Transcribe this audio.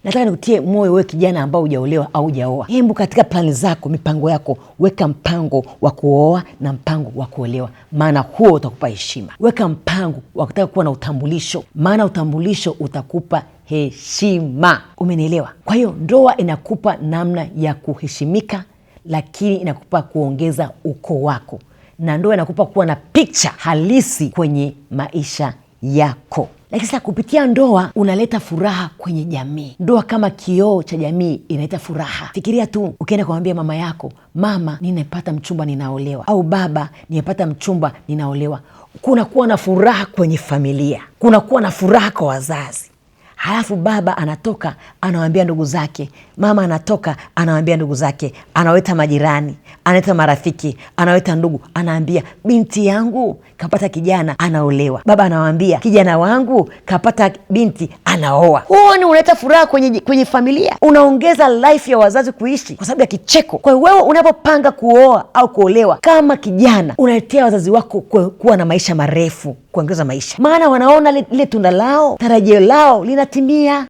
Nataka nikutie moyo wewe kijana ambao hujaolewa au hujaoa. Hebu katika plani zako, mipango yako, weka mpango wa kuoa na mpango wa kuolewa, maana huo utakupa heshima. Weka mpango wa kutaka kuwa na utambulisho, maana utambulisho utakupa heshima. Umenielewa? Kwa hiyo ndoa inakupa namna ya kuheshimika, lakini inakupa kuongeza ukoo wako, na ndoa inakupa kuwa na picha halisi kwenye maisha yako. Lakini sasa kupitia ndoa unaleta furaha kwenye jamii. Ndoa kama kioo cha jamii inaleta furaha. Fikiria tu ukienda kumwambia mama yako, mama, nimepata mchumba ninaolewa, au baba, nimepata mchumba ninaolewa. Kunakuwa na furaha kwenye familia, kunakuwa na furaha kwa wazazi. Halafu baba anatoka anawaambia ndugu zake, mama anatoka anawaambia ndugu zake, anaweta majirani, analeta marafiki, anaweta ndugu, anaambia binti yangu kapata kijana anaolewa. Baba anawaambia kijana wangu kapata binti anaoa. Huo ni unaleta furaha kwenye familia, unaongeza life ya wazazi kuishi kwa sababu ya kicheko. Kwa hiyo wewe unapopanga kuoa au kuolewa kama kijana, unaletea wazazi wako kuwa na maisha marefu, kuongeza maisha, maana wanaona lile tunda lao, tarajio lao linatimia.